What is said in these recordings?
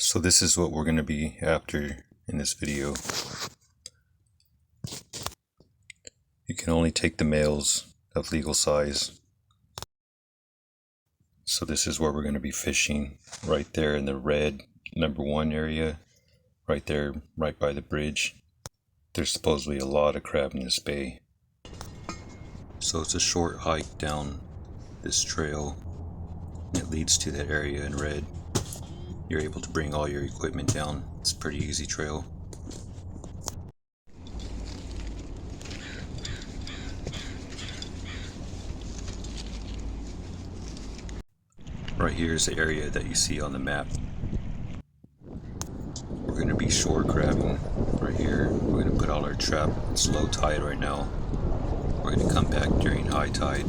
So this is what we're going to be after in this video. You can only take the males of legal size. So this is where we're going to be fishing, right there in the red #1 area, right there, right by the bridge. There's supposedly a lot of crab in this bay. So it's a short hike down this trail. It leads to that area in red. You're able to bring all your equipment down. It's a pretty easy trail. Right here is the area that you see on the map. We're going to be shore crabbing right here. We're going to put out our trap. It's low tide right now. We're going to come back during high tide.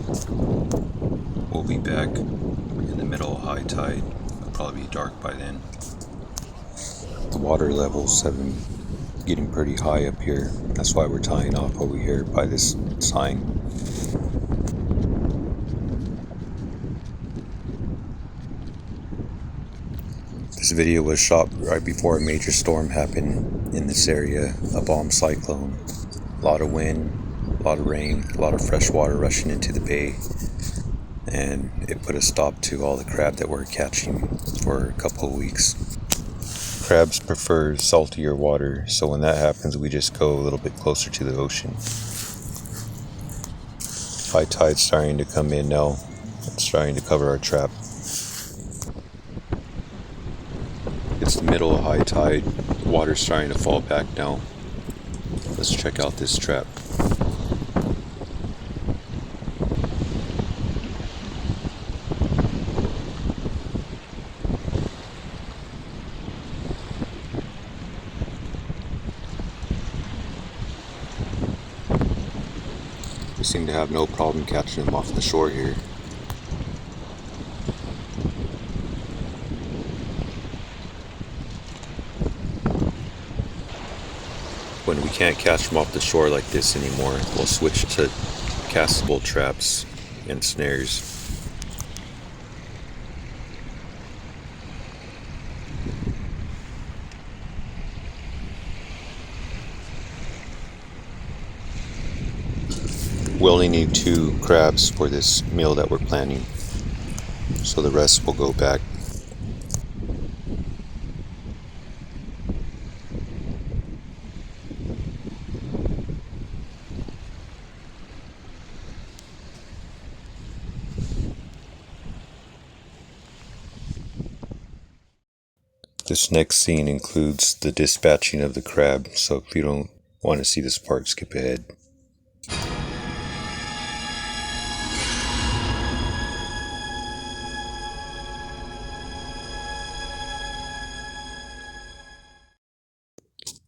We'll be back in the middle of high tide. It'll probably be dark by then. The water levels have been getting pretty high up here. That's why we're tying off over here by this sign. This video was shot right before a major storm happened in this area, a bomb cyclone. A lot of wind, a lot of rain, a lot of fresh water rushing into the bay, and it put a stop to all the crab that we're catching for a couple of weeks. Crabs prefer saltier water, so when that happens we just go a little bit closer to the ocean. High tide's starting to come in now. It's starting to cover our trap. It's the middle of high tide. The water's starting to fall back now. Let's check out this trap. We seem to have no problem catching them off the shore here. When we can't catch them off the shore like this anymore, we'll switch to castable traps and snares. We only need 2 crabs for this meal that we're planning, so the rest will go back. This next scene includes the dispatching of the crab, so if you don't want to see this part, skip ahead.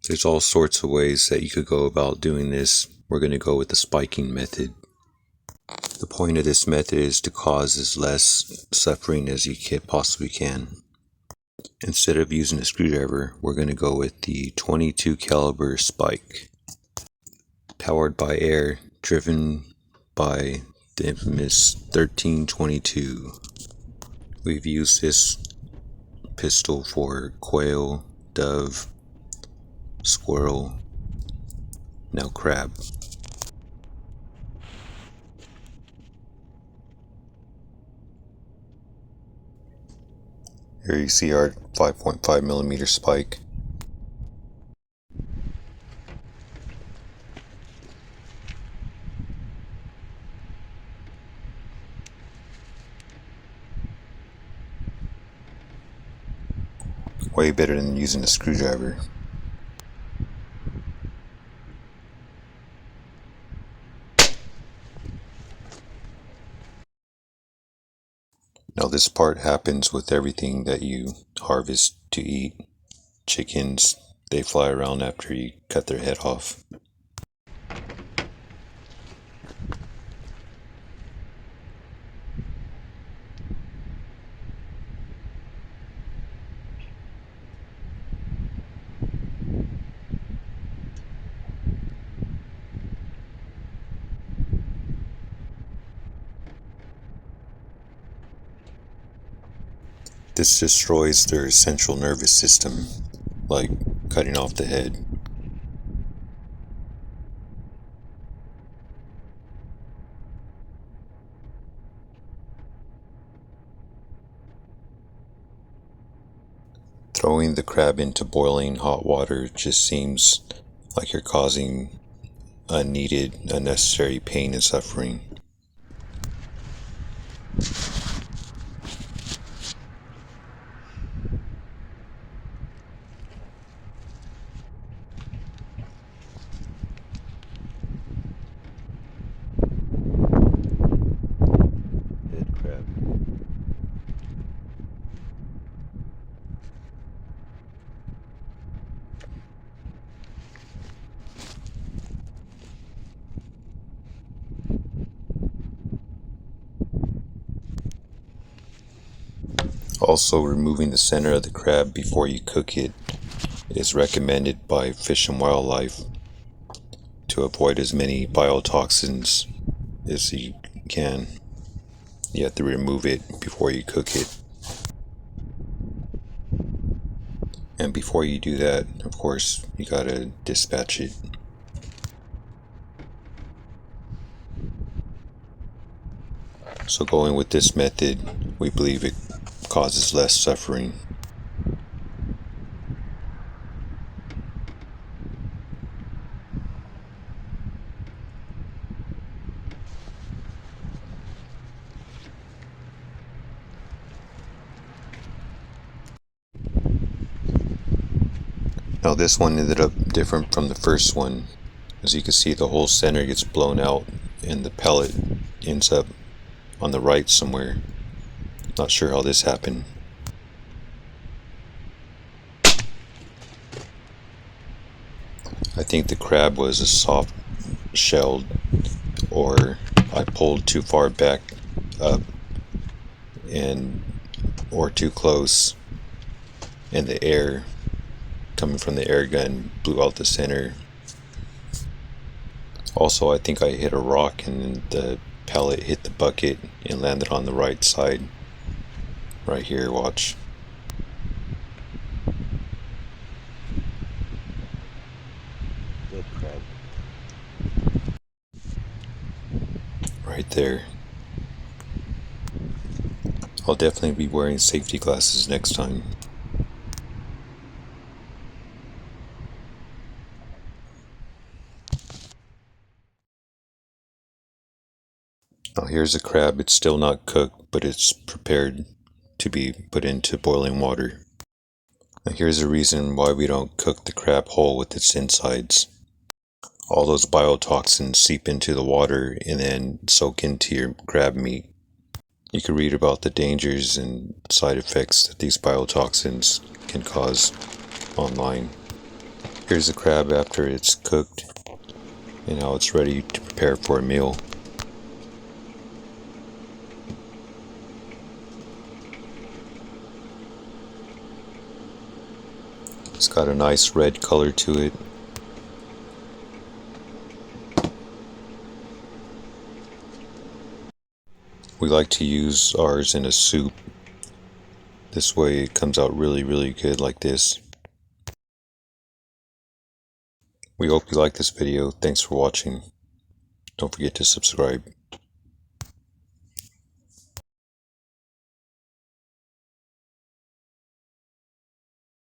There's all sorts of ways that you could go about doing this. We're going to go with the spiking method. The point of this method is to cause as less suffering as you possibly can. Instead of using a screwdriver, we're going to go with the 22 caliber spike, powered by air, driven by the infamous 1322. We've used this pistol for quail, dove, squirrel, now crab. Here you see our 5.5mm spike. Way better than using a screwdriver. Now this part happens with everything that you harvest to eat. Chickens, they fly around after you cut their head off. This destroys their central nervous system, like cutting off the head. Throwing the crab into boiling hot water just seems like you're causing unneeded, unnecessary pain and suffering. Dead crab. Also, removing the center of the crab before you cook it is recommended by Fish and Wildlife to avoid as many biotoxins as you can. You have to remove it before you cook it. And before you do that, of course, you gotta dispatch it. So going with this method, we believe it causes less suffering. Now this one ended up different from the first one. As you can see, the whole center gets blown out and the pellet ends up on the right somewhere. Not sure how this happened. I think the crab was a soft shelled, or I pulled too far back up or too close, and the air coming from the air gun blew out the center. Also, I think I hit a rock and the pellet hit the bucket and landed on the right side. Right here, watch. Dead crab. Right there. I'll definitely be wearing safety glasses next time. Now here's a crab. It's still not cooked, but it's prepared to be put into boiling water. Now here's a reason why we don't cook the crab whole with its insides. All those biotoxins seep into the water and then soak into your crab meat. You can read about the dangers and side effects that these biotoxins can cause online. Here's the crab after it's cooked and now it's ready to prepare for a meal. It's got a nice red color to it. We like to use ours in a soup. This way it comes out really good like this. We hope you like this video. Thanks for watching. Don't forget to subscribe.